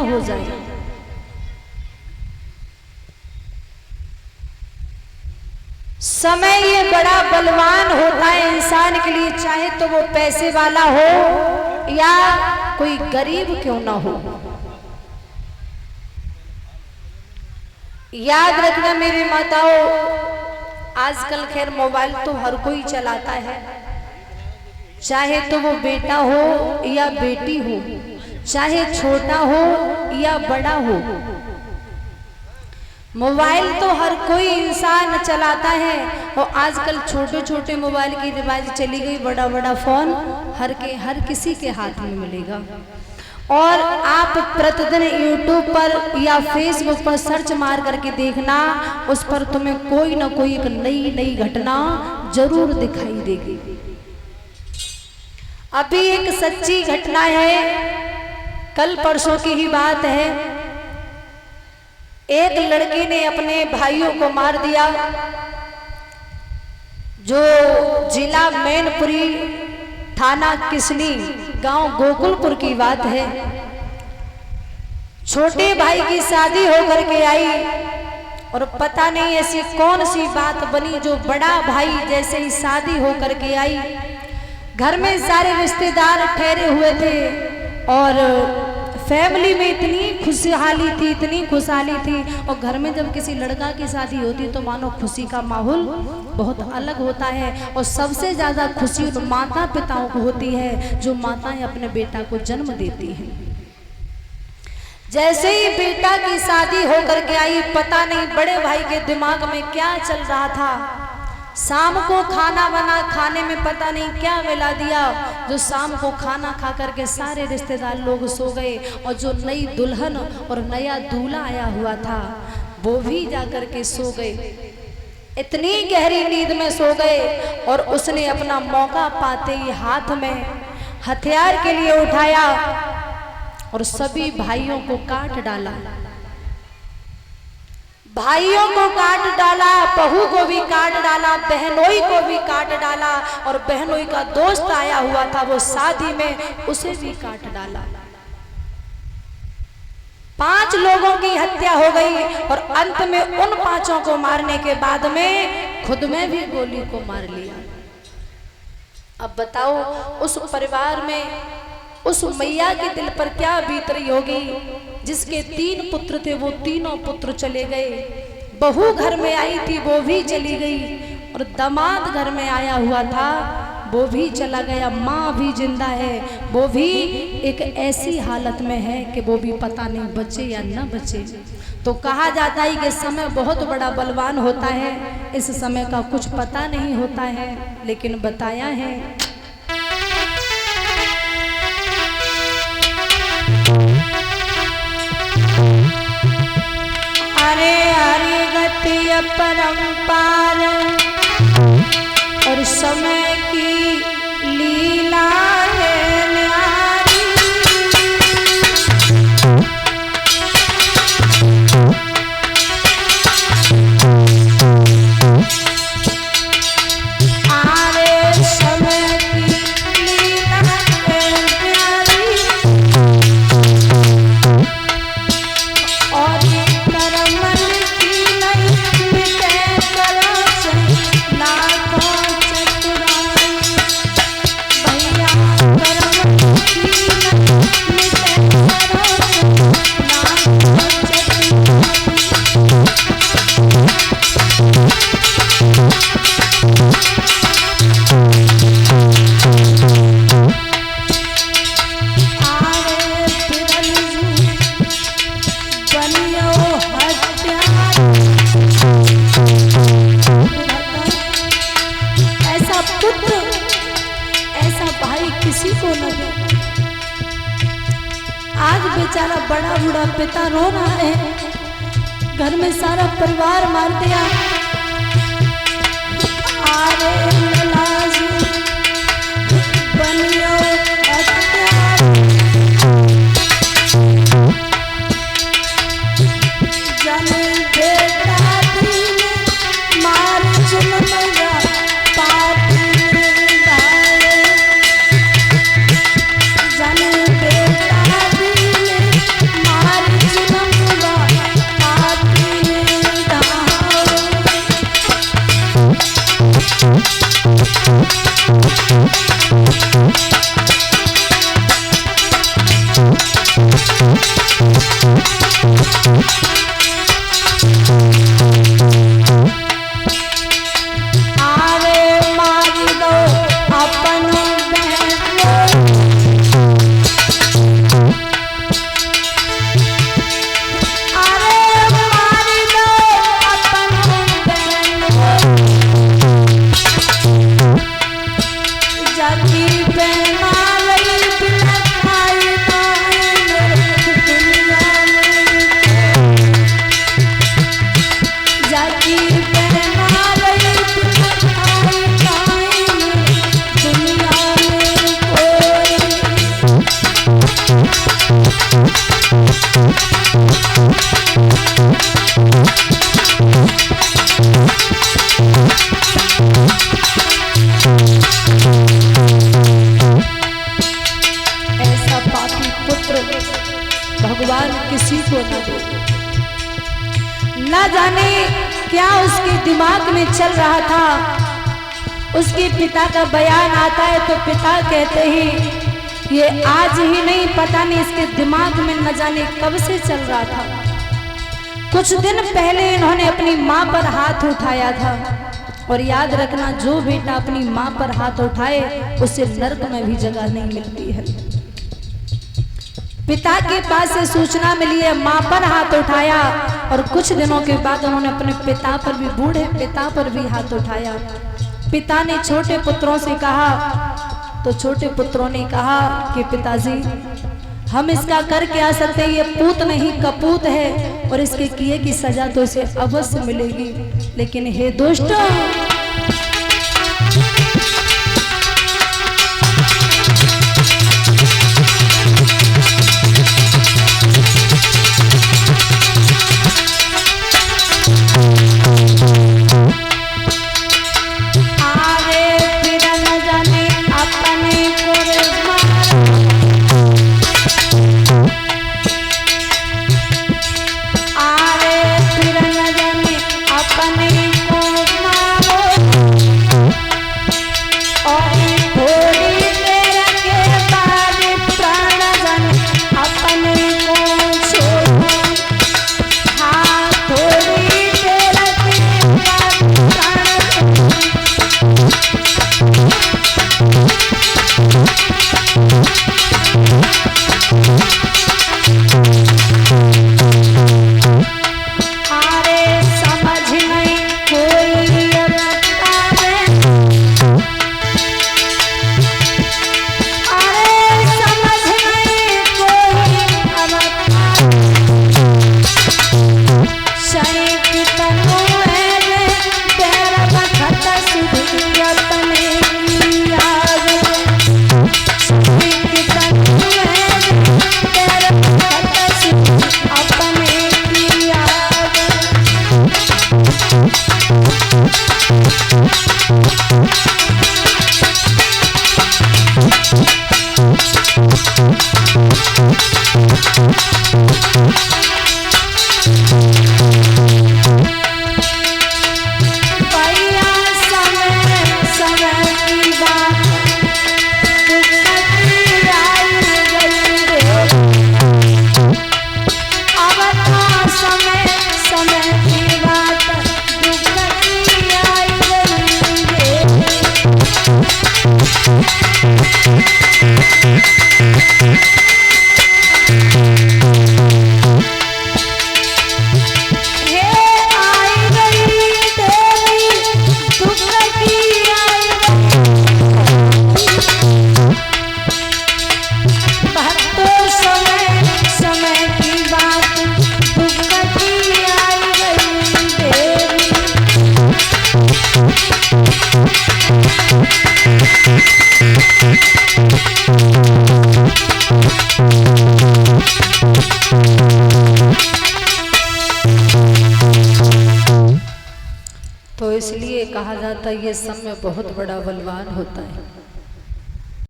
हो जाए। समय ये बड़ा बलवान होता है इंसान के लिए, चाहे तो वो पैसे वाला हो या कोई गरीब क्यों ना हो। याद रखना मेरी माताओं, आजकल खैर मोबाइल तो हर कोई चलाता है, चाहे तो वो बेटा हो या बेटी हो, चाहे छोटा हो या बड़ा हो, मोबाइल तो हर कोई इंसान चलाता है। और आजकल छोटे छोटे मोबाइल की रिवाज चली गई, बड़ा बड़ा फोन हर किसी के हाथ में मिलेगा। और आप प्रतिदिन यूट्यूब पर या फेसबुक पर सर्च मार करके देखना, उस पर तुम्हें कोई ना कोई एक नई नई घटना जरूर दिखाई देगी। अभी एक सच्ची घटना है, कल परसों की ही बात है। एक लड़के ने अपने भाइयों को मार दिया, जो जिला मैनपुरी, थाना किसनी, गांव गोकुलपुर की बात है। छोटे भाई की शादी होकर के आई और पता नहीं ऐसी कौन सी बात बनी, जो बड़ा भाई जैसे ही शादी होकर के आई, घर में सारे रिश्तेदार ठहरे हुए थे और फैमिली में इतनी खुशहाली थी, इतनी खुशहाली थी। और घर में जब किसी लड़का की शादी होती तो मानो खुशी का माहौल बहुत अलग होता है। और सबसे ज़्यादा खुशी उन माता पिताओं को होती है जो माताएं अपने बेटा को जन्म देती हैं। जैसे ही बेटा की शादी होकर के आई, पता नहीं बड़े भाई के दिमाग में क्या चल रहा था, शाम को खाना बना, खाने में पता नहीं क्या मिला दिया, जो शाम को खाना खा करके सारे रिश्तेदार लोग सो गए। और जो नई दुल्हन और नया दूल्हा आया हुआ था वो भी जाकर के सो गए, इतनी गहरी नींद में सो गए। और उसने अपना मौका पाते ही हाथ में हथियार के लिए उठाया और सभी भाइयों को काट डाला, भाइयों को काट डाला, बहू को भी काट डाला, बहनोई को भी काट डाला। और बहनोई का दोस्त आया हुआ था वो शादी में, उसे भी काट डाला। 5 लोगों की हत्या हो गई। और अंत में उन 5 को मारने के बाद में खुद में भी गोली को मार लिया। अब बताओ उस परिवार में, उस मैया के दिल पर क्या बीत रही होगी। जिसके 3 पुत्र थे वो तीनों पुत्र चले गए, बहू घर में आई थी वो भी चली गई, और दामाद घर में आया हुआ था वो भी चला गया। माँ भी जिंदा है, वो भी एक ऐसी हालत में है कि वो भी पता नहीं बचे या न बचे। तो कहा जाता है कि समय बहुत बड़ा बलवान होता है, इस समय का कुछ पता नहीं होता है, लेकिन बताया है हरे हरि गति अपरंपार और समय की लीला है न्यारी। आरे समय की लीला है न्यारी और किसी को न दे। आज बेचारा बड़ा बूढ़ा पिता रो रहा है, घर में सारा परिवार मार दिया। आरे लाजी बनियो जन बेटा मार चुनमगा मार भगवान किसी को न दे। न जाने क्या उसके दिमाग में चल रहा था। उसके पिता का बयान आता है तो पिता कहते हैं ये आज ही नहीं, पता नहीं इसके दिमाग में न जाने कब से चल रहा था। कुछ दिन पहले इन्होंने अपनी माँ पर हाथ उठाया था। और याद रखना, जो बेटा अपनी माँ पर हाथ उठाए उसे नर्क में भी जगह नहीं मिलती है। पिता के पास से सूचना मिली है, माँ पर हाथ उठाया और कुछ दिनों के बाद उन्होंने अपने पिता पर भी, बूढ़े पिता पर भी हाथ उठाया। पिता ने छोटे पुत्रों से कहा तो छोटे पुत्रों ने कहा कि पिताजी हम इसका कर क्या सकते हैं, ये पूत नहीं कपूत है और इसके किए की सजा तो इसे अवश्य मिलेगी। लेकिन हे दुष्टों, तो इसलिए कहा जाता है ये समय बहुत बड़ा बलवान होता है।